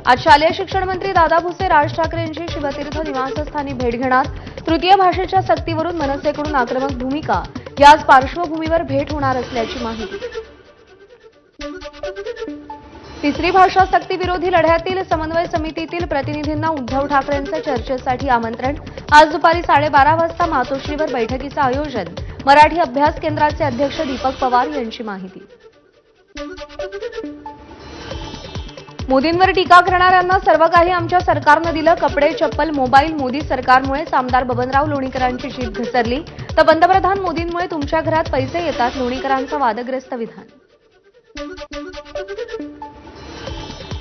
आज शालेय शिक्षण मंत्री दादा भुसे राज ठाकरेंची शिवतीर्थ निवासस्थानी भेट घेणार। तृतीय भाषेच्या सक्तीवरून मनसेकडून आक्रमक भूमिका, याच पार्श्वभूमीवर भेट होणार असल्याची माहिती। तिसरी भाषा सक्ती विरोधी लढ्यातील समन्वय समितीतील प्रतिनिधींना उद्धव ठाकरेंचे चर्चेसाठी आमंत्रण। आज दुपारी 12:30 वाजता मातोश्रीवर बैठकीचं आयोजन। मराठी अभ्यास केंद्राचे अध्यक्ष दीपक पवार यांची माहिती। मोदींवर टीका करणाऱ्यांना सर्व काही आमच्या सरकारनं दिलं, कपडे, चप्पल, मोबाईल, मोदी सरकारमुळेच आमदार बबनराव लोणीकरांची जीभ घसरली, तर पंतप्रधान मोदींमुळे तुमच्या घरात पैसे येतात, लोणीकरांचं वादग्रस्त विधान।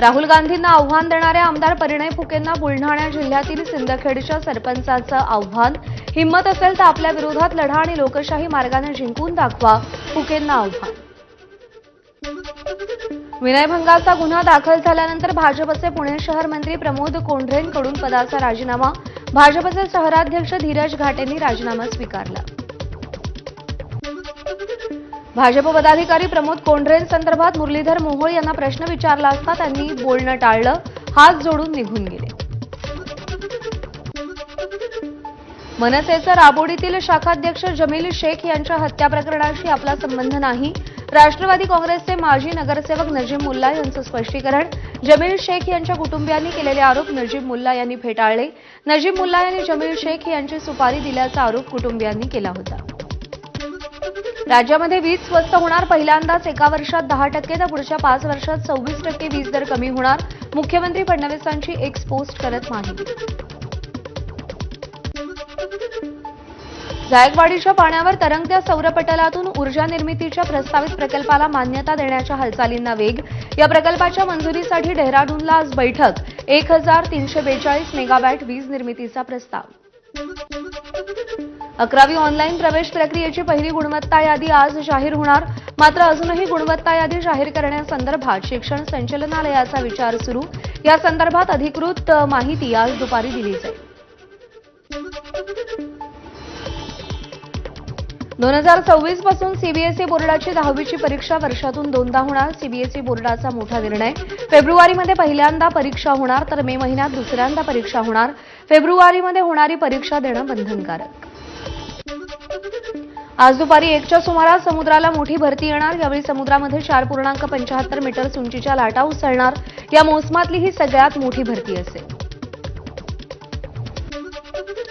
राहुल गांधींना आव्हान देणाऱ्या आमदार परिणय फुकेंना बुलढाणा जिल्ह्यातील सिंदखेडच्या सरपंचाचं आव्हान। हिंमत असेल तर आपल्या विरोधात लढा आणि लोकशाही मार्गाने जिंकून दाखवा, फुकेंना आव्हान। विनयभंगाचा गुन्हा दाखल झाल्यानंतर भाजपचे पुणे शहर मंत्री प्रमोद कोंढरेंकडून पदाचा राजीनामा। भाजपचे शहराध्यक्ष धीरज घाटेंनी राजीनामा स्वीकारला। भाजप पदाधिकारी प्रमोद कोंढरेंसंदर्भात मुरलीधर मोहोळ यांना प्रश्न विचारला असता त्यांनी बोलणं टाळलं, हात जोडून निघून गेले। मनसेचं राबोडीतील शाखाध्यक्ष जमील शेख यांच्या हत्या प्रकरणाशी आपला संबंध नाही। राष्ट्रवादी काँग्रेसचे माजी नगरसेवक नजीम मुल्ला यांचं स्पष्टीकरण। जमील शेख यांच्या कुटुंबियांनी केलेले आरोप नजीम मुल्ला यांनी फेटाळले। नजीम मुल्ला यांनी जमील शेख यांची सुपारी दिल्याचा आरोप कुटुंबियांनी केला होता। राज्यामध्ये वीज स्वस्त होणार, पहिल्यांदाच एका वर्षात 10% तर पुढच्या 5 वर्षात 26% वीज दर कमी होणार। मुख्यमंत्री फडणवीसांची एक्स पोस्ट करत माहिती। जायकवाडीच्या पाण्यावर तरंगत्या सौरपटलातून ऊर्जा निर्मितीच्या प्रस्तावित प्रकल्पाला मान्यता देण्याच्या हालचालींना वेग। या प्रकल्पाच्या मंजुरीसाठी डेहराडूनला आज बैठक। 1342 मेगावॅट वीज निर्मितीचा प्रस्ताव। 11वी ऑनलाईन प्रवेश प्रक्रियेची पहिली गुणवत्ता यादी आज जाहीर होणार। मात्र अजूनही गुणवत्ता यादी जाहीर करण्यासंदर्भात शिक्षण संचालनालयाचा विचार सुरू। या संदर्भात अधिकृत माहिती आज दुपारी दिली जाईल। 2026 पासून सीबीएसई बोर्डाची 10वीची परीक्षा वर्षातून 2दा होणार। सीबीएसई बोर्डाचा मोठा निर्णय। फेब्रुवारीमध्ये पहिल्यांदा परीक्षा होणार, तर मे महिन्यात दुसऱ्यांदा परीक्षा होणार। फेब्रुवारीमध्ये होणारी परीक्षा देणं बंधनकारक। आज दुपारी 1च्या सुमारास समुद्राला मोठी भरती येणार। यावेळी समुद्रामध्ये 4.75 मीटर उंचीच्या लाटा उसळणार। या मोसमातली ही सगळ्यात मोठी भरती असेल।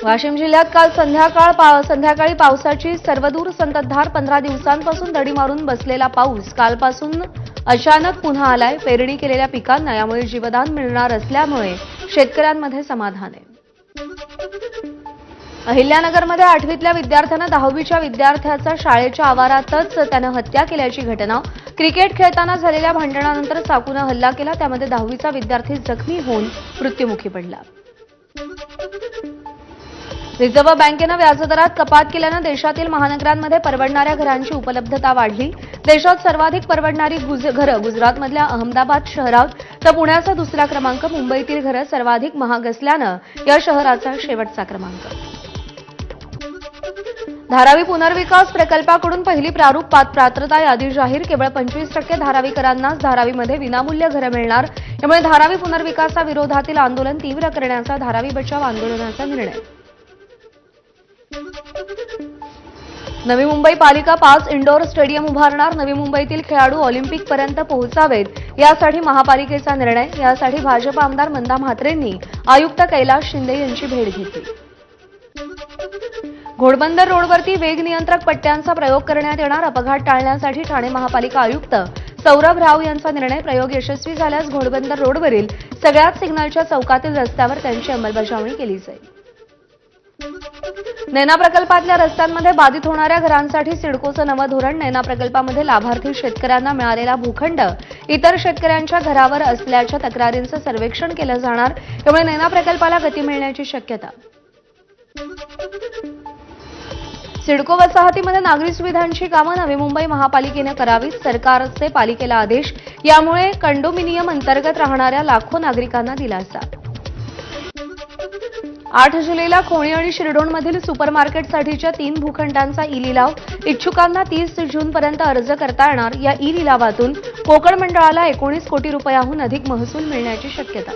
वाशिम जिल्ह्यात काल संध्याकाळी पावसाची सर्वदूर संततधार। 15 दिवसांपासून दडी मारून बसलेला पाऊस कालपासून अचानक पुन्हा आलाय। पेरणी केलेल्या पिकांना यामुळे जीवदान मिळणार असल्यामुळे शेतकऱ्यांमध्ये समाधान आहे। अहिल्यानगरमध्ये 8वीतल्या विद्यार्थ्यानं 10वीच्या विद्यार्थ्याचा शाळेच्या आवारातच त्यानं हत्या केल्याची घटना। क्रिकेट खेळताना झालेल्या भांडणानंतर चाकूनं हल्ला केला, त्यामध्ये 10वीचा विद्यार्थी जखमी होऊन मृत्युमुखी पडला। रिझर्व्ह बँकेनं व्याजदरात कपात केल्यानं देशातील महानगरांमध्ये परवडणाऱ्या घरांची उपलब्धता वाढली। देशात सर्वाधिक परवडणारी घरं गुजरातमधल्या अहमदाबाद शहरात, तर पुण्याचा दुसरा क्रमांक। मुंबईतील घरं सर्वाधिक महाग असल्यानं या शहराचा शेवटचा क्रमांक। धारावी पुनर्विकास प्रकल्पाकडून पहिली प्रारूप पात्रता यादी जाहीर। केवळ 25% धारावीकरांनाच धारावीमध्ये विनामूल्य घरं मिळणार। यामुळे धारावी पुनर्विकासाविरोधातील आंदोलन तीव्र करण्याचा धारावी बचाव आंदोलनाचा निर्णय। नवी मुंबई पालिका 5 इंडोर स्टेडियम उभारणार। नवी मुंबईतील खेळाडू ऑलिम्पिकपर्यंत पोहोचावेत, यासाठी महापालिकेचा निर्णय। यासाठी भाजप आमदार मंदा म्हात्रेंनी आयुक्त कैलास शिंदे यांची भेट घेतली। घोडबंदर रोडवरती वेग नियंत्रक पट्ट्यांचा प्रयोग करण्यात येणार। अपघात टाळण्यासाठी ठाणे महापालिका आयुक्त सौरभ राव यांचा निर्णय। प्रयोग यशस्वी झाल्यास घोडबंदर रोडवरील सगळ्याच सिग्नलच्या चौकातील रस्त्यावर त्यांची अंमलबजावणी केली जाईल। नैना प्रकल्पातल्या रस्त्यांमध्ये बाधित होणाऱ्या घरांसाठी सिडकोचं नवं धोरण। नैना प्रकल्पामध्ये लाभार्थी शेतकऱ्यांना मिळालेला भूखंड इतर शेतकऱ्यांच्या घरावर असल्याच्या तक्रारींचं सर्वेक्षण केलं जाणार। त्यामुळे नैना प्रकल्पाला गती मिळण्याची शक्यता। सिडको वसाहतीमध्ये नागरी सुविधांची कामं नवी मुंबई महापालिकेनं करावीत, सरकारचे पालिकेला आदेश। यामुळे कंडोमिनियम अंतर्गत राहणाऱ्या लाखो नागरिकांना दिलासा। 8 जुलैला खोणी आणि शिरडोणमधील सुपरमार्केटसाठीच्या 3 भूखंडांचा ई-लिलाव इच्छुकांना 30 जूनपर्यंत अर्ज करता येणार. या ई-लिलावातून कोकण मंडळाला 19 कोटी रुपयांहून अधिक महसूल मिळण्याची शक्यता.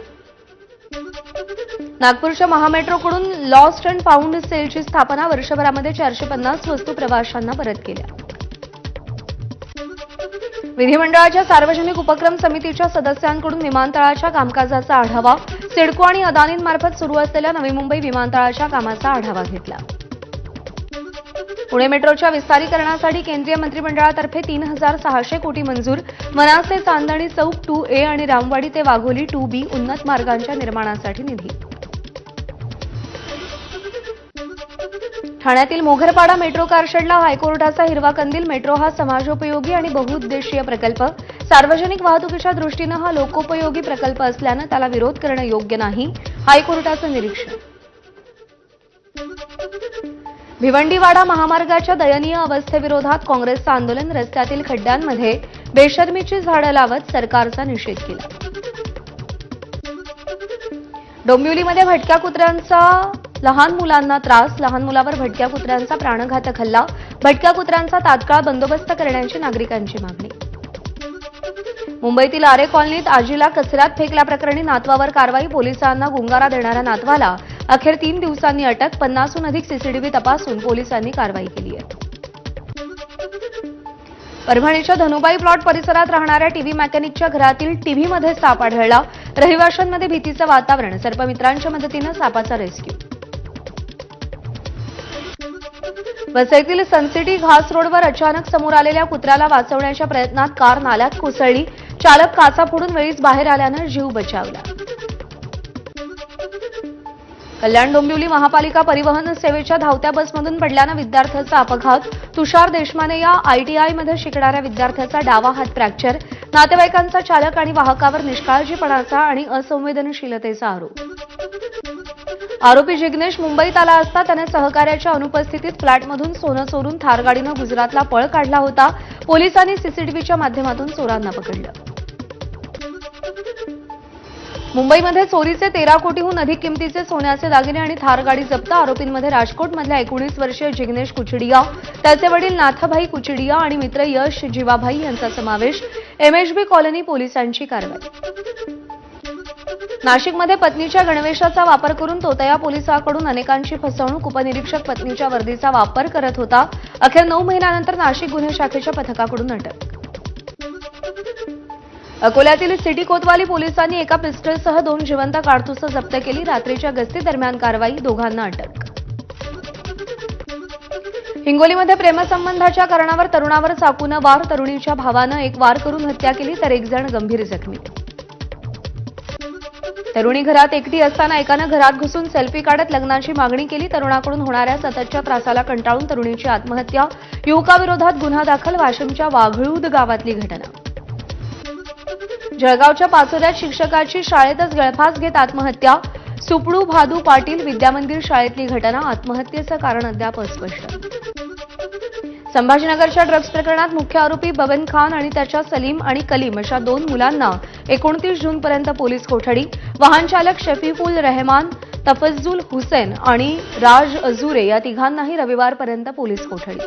नागपूरच्या महामेट्रोकडून लॉस्ट अँड फाउंड सेलची स्थापना. वर्षभरामध्ये 450 वस्तू प्रवाशांना परत केल्या. विधिमंडळाच्या सार्वजनिक उपक्रम समितीच्या सदस्यांकडून विमानतळाच्या कामकाजाचा आढावा. सिडको आणि अदानींमार्फत सुरू असलेल्या नवी मुंबई विमानतळाच्या कामाचा आढावा घेतला. पुणे मेट्रोच्या विस्तारीकरणासाठी केंद्रीय मंत्रिमंडळातर्फे 3,600 कोटी मंजूर. मनासे चांदणी चौक 2A आणि रामवाडी ते वाघोली 2B उन्नत मार्गांच्या निर्माणासाठी निधी. ठाण्यातील मोघरपाडा मेट्रो कारशेडला हायकोर्टाचा हिरवा कंदील. मेट्रो हा समाजोपयोगी आणि बहुउद्देशीय प्रकल्प. सार्वजनिक वाहतुकीच्या दृष्टीनं हा लोकोपयोगी प्रकल्प असल्यानं त्याला विरोध करणं योग्य नाही. हायकोर्टाचं निरीक्षण. भिवंडीवाडा महामार्गाच्या दयनीय अवस्थेविरोधात काँग्रेसचं आंदोलन. रस्त्यातील खड्ड्यांमध्ये बेशर्मीची झाडं लावत सरकारचा निषेध केला. डोंबिवलीमध्ये भटक्या कुत्र्यांचा लहान मुलांना त्रास. लहान मुलावर भटक्या कुत्र्यांचा प्राणघातक हल्ला. भटक्या कुत्र्यांचा तात्काळ बंदोबस्त करण्याची नागरिकांची मागणी. मुंबईतील आरे कॉलनीत आजीला कचऱ्यात फेकल्याप्रकरणी नातवावर कारवाई. पोलिसांना गुंगारा देणाऱ्या नातवाला अखेर 3 दिवसांनी अटक. 50हून अधिक सीसीटीव्ही तपासून पोलिसांनी कारवाई केली आहे. परभणीच्या धनुबाई प्लॉट परिसरात राहणाऱ्या टीव्ही मेकॅनिकच्या घरातील टीव्हीमध्ये साप आढळला. रहिवाशांमध्ये भीतीचं वातावरण. सर्पमित्रांच्या मदतीनं सापाचा रेस्क्यू. वसईतील सनसिटी घास रोडवर अचानक समोर आलेल्या कुत्र्याला वाचवण्याच्या प्रयत्नात कार नाल्यात कोसळली. चालक काचा फोडून वेळीच बाहेर आल्यानं जीव बचावला. कल्याण डोंबिवली महापालिका परिवहन सेवेच्या धावत्या बसमधून पडल्यानं विद्यार्थ्याचा अपघात. तुषार देशमाने या आयटीआयमध्ये शिकणाऱ्या विद्यार्थ्याचा डावा हात फ्रॅक्चर. नातेवाईकांचा चालक आणि वाहकावर निष्काळजीपणाचा आणि असंवेदनशीलतेचा आरोप. आरोपी जिग्नेश मुंबईत आला असता त्याने सहकार्याच्या अनुपस्थितीत फ्लॅटमधून सोनं चोरून थार गाडीनं गुजरातला पळ काढला होता. पोलिसांनी सीसीटीव्हीच्या माध्यमातून चोरांना पकडलं. मुंबईमध्ये चोरीचे 13 कोटीहून अधिक किमतीचे सोन्याचे दागिने आणि थार गाडी जप्त. आरोपींमध्ये राजकोटमधल्या 19 वर्षीय जिग्नेश कुचडिया, त्याचे वडील नाथभाई कुचडिया आणि मित्र यश जीवाभाई यांचा समावेश. MHB कॉलनी पोलिसांची कारवाई. नाशिकमध्ये पत्नीच्या गणवेशाचा वापर करून तोतया पोलिसांकडून अनेकांची फसवणूक. उपनिरीक्षक पत्नीच्या वर्दीचा वापर करत होता. अखेर 9 महिन्यानंतर नाशिक गुन्हे शाखेच्या पथकाकडून अटक. अकोल्यातील सिटी कोतवाली पोलिसांनी एका पिस्टलसह 2 जिवंत काडतुसं जप्त केली. रात्रीच्या गस्तीदरम्यान कारवाई. दोघांना अटक. हिंगोलीमध्ये प्रेमसंबंधाच्या कारणावर तरुणावर चाकूनं वार. तरुणीच्या भावानं एक वार करून हत्या केली तर 1 जण गंभीर जखमी. तरुणी घरात एकटी असताना एकानं घरात घुसून सेल्फी काढत लग्नाची मागणी केली. तरुणाकडून होणाऱ्या सततच्या त्रासाला कंटाळून तरुणीची आत्महत्या. युवकाविरोधात गुन्हा दाखल. वाशिमच्या वाघळूद गावातली घटना. जळगावच्या पाचोऱ्यात शिक्षकाची शाळेतच गळफास घेत आत्महत्या. सुपडू भादू पाटील विद्यामंदिर शाळेतली घटना. आत्महत्येचं कारण अद्याप अस्पष्ट. संभाजीनगरच्या ड्रग्ज प्रकरणात मुख्य आरोपी बबन खान आणि त्याच्या सलीम आणि कलीम अशा 2 मुलांना 29 जूनपर्यंत पोलीस कोठडी. वाहन चालक शफीकुल रहमान, तफज्जुल हुसेन आणि राज अजुरे या तिघांनाही रविवारपर्यंत पोलीस कोठडी.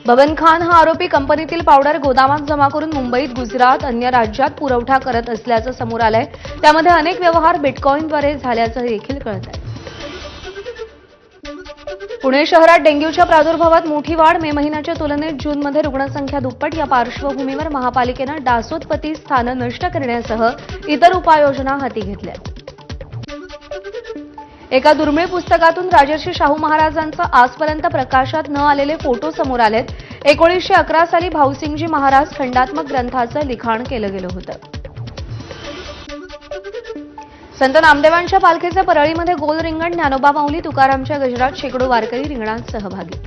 बबन खान हा आरोपी कंपनीतील पावडर गोदामात जमा करून मुंबईत, गुजरात, अन्य राज्यात पुरवठा करत असल्याचं समोर आलंय. त्यामध्ये अनेक व्यवहार बिटकॉईनद्वारे झाल्याचं देखील कळत आहे. पुणे शहरात डेंग्यूच्या प्रादुर्भावात मोठी वाढ. मे महिन्याच्या तुलनेत जूनमध्ये रुग्णसंख्या दुप्पट. या पार्श्वभूमीवर महापालिकेनं डासोत्पत्ती स्थानं नष्ट करण्यासह इतर उपाययोजना हाती घेतल्या. एका दुर्मिळ पुस्तकातून राजर्षी शाहू महाराजांचं आजपर्यंत प्रकाशात न आलेले फोटो समोर आलेत. 1911 साली भाऊसिंगजी महाराज खंडात्मक ग्रंथाचं लिखाण केलं गेलं होतं. संत नामदेवांच्या पालखीचे परळीमध्ये गोल रिंगण. ज्ञानोबा माऊली तुकारामच्या गजरात शेकडो वारकरी रिंगणात सहभागी.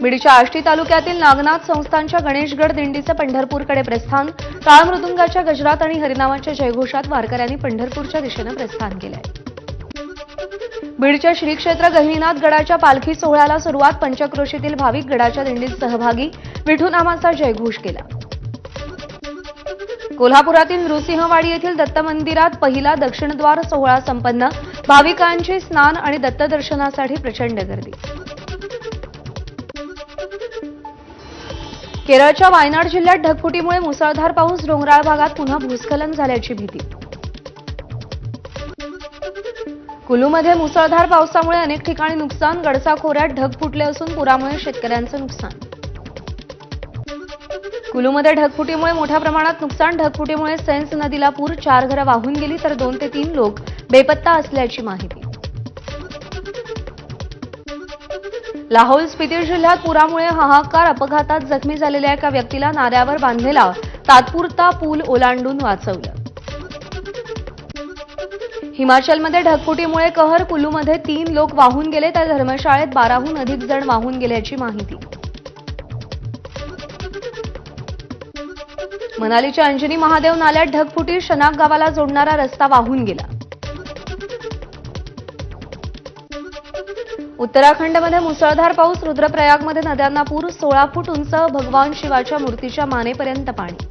बीडच्या आष्टी तालुक्यातील नागनाथ संस्थानच्या गणेशगड दिंडीचं पंढरपूरकडे प्रस्थान. टाळ मृदुंगाच्या गजरात आणि हरिनामाच्या जयघोषात वारकऱ्यांनी पंढरपूरच्या दिशेनं प्रस्थान केलंय. बीडच्या श्री क्षेत्र गहिनीनाथ गडाच्या पालखी सोहळ्याला सुरुवात. पंचक्रोशीतील भाविक गडाच्या दिंडीत सहभागी. विठूनामाचा जयघोष केला. कोल्हापुरातील नृसिंहवाडी येथील दत्त मंदिरात पहिला दक्षिणद्वार सोहळा संपन्न. भाविकांची स्नान आणि दत्त दर्शनासाठी प्रचंड गर्दी. केरळच्या वायनाड जिल्ह्यात ढगफुटीमुळे मुसळधार पाऊस. डोंगराळ भागात पुन्हा भूस्खलन झाल्याची भीती. कुलूमध्ये मुसळधार पावसामुळे अनेक ठिकाणी नुकसान. गडसा खोऱ्यात ढग फुटले असून पुरामुळे शेतकऱ्यांचं नुकसान. कुलूमध्ये ढगफुटीमुळे मोठ्या प्रमाणात नुकसान. ढगफुटीमुळे सेन्स नदीला पूर. 4 घरं वाहून गेली तर 2 ते 3 लोक बेपत्ता असल्याची माहिती. लाहौल स्पिती जिल्ह्यात पुरामुळे हाहाकार. अपघातात जखमी झालेल्या एका व्यक्तीला नाऱ्यावर बांधलेला तात्पुरता पूल ओलांडून वाचवलं. हिमाचलमध्ये ढगफुटीमुळे कहर. कुलूमध्ये 3 लोक वाहून गेले तर धर्मशाळेत 12हून अधिक जण वाहून गेल्याची माहिती. मनालीच्या अंजनी महादेव नाल्यात ढगफुटी. शनाक गावाला जोडणारा रस्ता वाहून गेला. उत्तराखंडमध्ये मुसळधार पाऊस. रुद्रप्रयागमध्ये नद्यांना पूर. 16 फूट उंच भगवान शिवाच्या मूर्तीच्या मानेपर्यंत पाणी.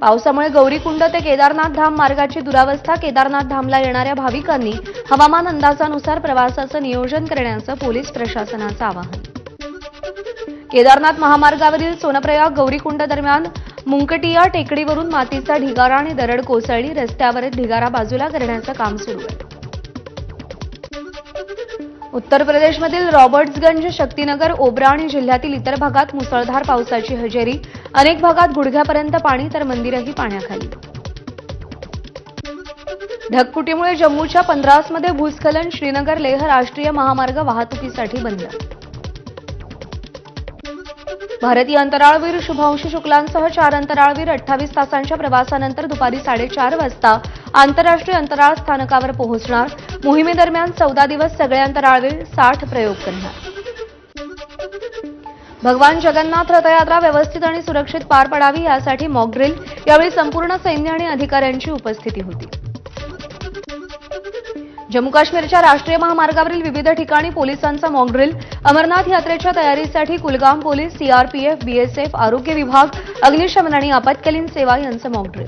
पावसामुळे गौरीकुंड ते केदारनाथ धाम मार्गाची दुरावस्था. केदारनाथ धामला येणाऱ्या भाविकांनी हवामान अंदाजानुसार प्रवासाचं नियोजन करण्याचं पोलीस प्रशासनाचं आवाहन. केदारनाथ महामार्गावरील सोनप्रयाग गौरीकुंड दरम्यान मुंकटिया टेकडीवरून मातीचा ढिगारा आणि दरड कोसळली. रस्त्यावर ढिगारा बाजूला करण्याचं काम सुरू आहे. उत्तर प्रदेशमधील रॉबर्ट्सगंज, शक्तीनगर, ओब्रा आणि जिल्ह्यातील इतर भागात मुसळधार पावसाची हजेरी. अनेक भागात गुडघ्यापर्यंत पाणी तर मंदिरही पाण्याखाली. ढगफुटीमुळे जम्मूच्या पंद्रासमध्ये भूस्खलन. श्रीनगर लेह राष्ट्रीय महामार्ग वाहतुकीसाठी बंद. भारतीय अंतराळवीर शुभांशू शुक्लांसह 4 अंतराळवीर 28 तासांच्या प्रवासानंतर दुपारी 4:30 वाजता आंतरराष्ट्रीय अंतराळ स्थानकावर पोहोचणार. मोहिमेदरम्यान 14 दिवस सगळे अंतराळवीर 60 प्रयोग करणार. भगवान जगन्नाथ रथयात्रा व्यवस्थित आणि सुरक्षित पार पडावी यासाठी मॉक ड्रिल. यावेळी संपूर्ण सैन्य आणि अधिकाऱ्यांची उपस्थिती होती. जम्मू काश्मीरच्या राष्ट्रीय महामार्गावरील विविध ठिकाणी पोलिसांचा मॉक ड्रिल. अमरनाथ यात्रेच्या तयारीसाठी कुलगाम पोलीस, सीआरपीएफ, बीएसएफ, आरोग्य विभाग, अग्निशमन आणि आपत्कालीन सेवा यांचं मॉक ड्रिल.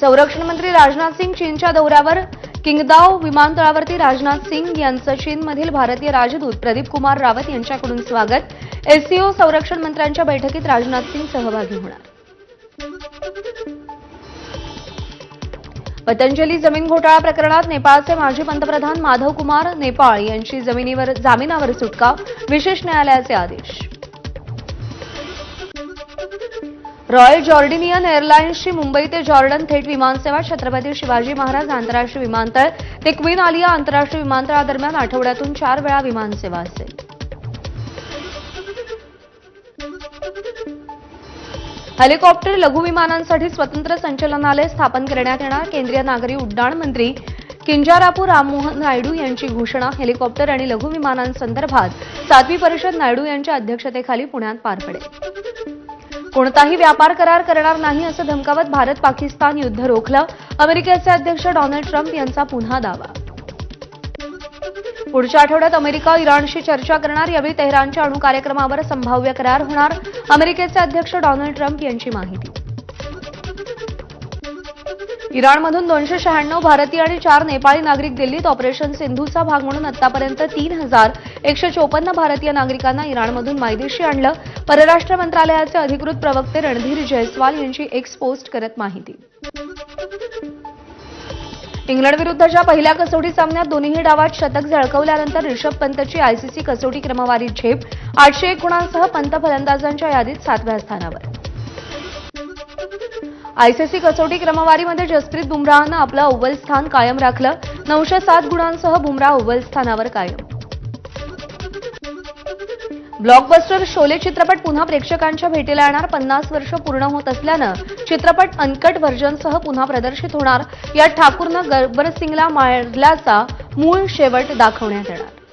संरक्षण मंत्री राजनाथ सिंग चीनच्या दौऱ्यावर. किंगदाओ विमानतळावरती राजनाथ सिंग यांचं चीनमधील भारतीय राजदूत प्रदीप कुमार रावत यांच्याकडून स्वागत. एससीओ संरक्षण मंत्र्यांच्या बैठकीत राजनाथ सिंग सहभागी होणार. पतंजली जमीन घोटाळा प्रकरणात नेपाळचे माजी पंतप्रधान माधव कुमार नेपाळ यांची जामिनावर सुटका. विशेष न्यायालयाचे आदेश. रॉयल जॉर्डिनियन एअरलाइन्सची मुंबई ते जॉर्डन थेट विमानसेवा. छत्रपती शिवाजी महाराज आंतरराष्ट्रीय विमानतळ ते क्वीन आलिया आंतरराष्ट्रीय विमानतळादरम्यान आठवड्यातून 4 वेळा विमानसेवा असेल. हेलिकॉप्टर लघुविमानांसाठी स्वतंत्र संचालनालय स्थापन करण्यात येणार. केंद्रीय नागरी उड्डाण मंत्री किंजारापू राममोहन नायडू यांची घोषणा. हेलिकॉप्टर आणि लघुविमानांसंदर्भात 7वी परिषद नायडू यांच्या अध्यक्षतेखाली पुण्यात पार पडेल. कोणताही व्यापार करार करणार नाही असं धमकावत भारत पाकिस्तान युद्ध रोखलं. अमेरिकेचे अध्यक्ष डोनाल्ड ट्रम्प यांचा पुन्हा दावा. पुढच्या आठवड्यात अमेरिका इराणशी चर्चा करणार. यावेळी तेहरानच्या अणु कार्यक्रमावर संभाव्य करार होणार. अमेरिकेचे अध्यक्ष डोनाल्ड ट्रम्प यांची माहिती. इराणमधून 296 भारतीय आणि 4 नेपाळी नागरिक दिल्लीत. ऑपरेशन सिंधूचा भाग म्हणून आतापर्यंत 3154 भारतीय नागरिकांना इराणमधून मायदेशी आणलं. परराष्ट्र मंत्रालयाचे अधिकृत प्रवक्ते रणधीर जयस्वाल यांची एक्स पोस्ट करत माहिती. इंग्लंड विरुद्धच्या पहिल्या कसोटी सामन्यात दोन्ही डावात शतक झळकवल्यानंतर ऋषभ पंतची आयसीसी कसोटी क्रमवारीत झेप. 801 गुणांसह पंत फलंदाजांच्या यादीत 7व्या स्थानावर. आयसीसी कसोटी क्रमवारीमध्ये जसप्रीत बुमराहनं आपलं अव्वल स्थान कायम राखलं. 907 गुणांसह बुमराह अव्वल स्थानावर कायम. ब्लॉकबस्टर शोले चित्रपट पुन्हा प्रेक्षकांच्या भेटीला येणार. 50 वर्ष पूर्ण होत असल्यानं चित्रपट अनकट व्हर्जनसह पुन्हा प्रदर्शित होणार. यात ठाकूरनं गब्बर सिंगला मारल्याचा मूळ शेवट दाखवण्यात येणार.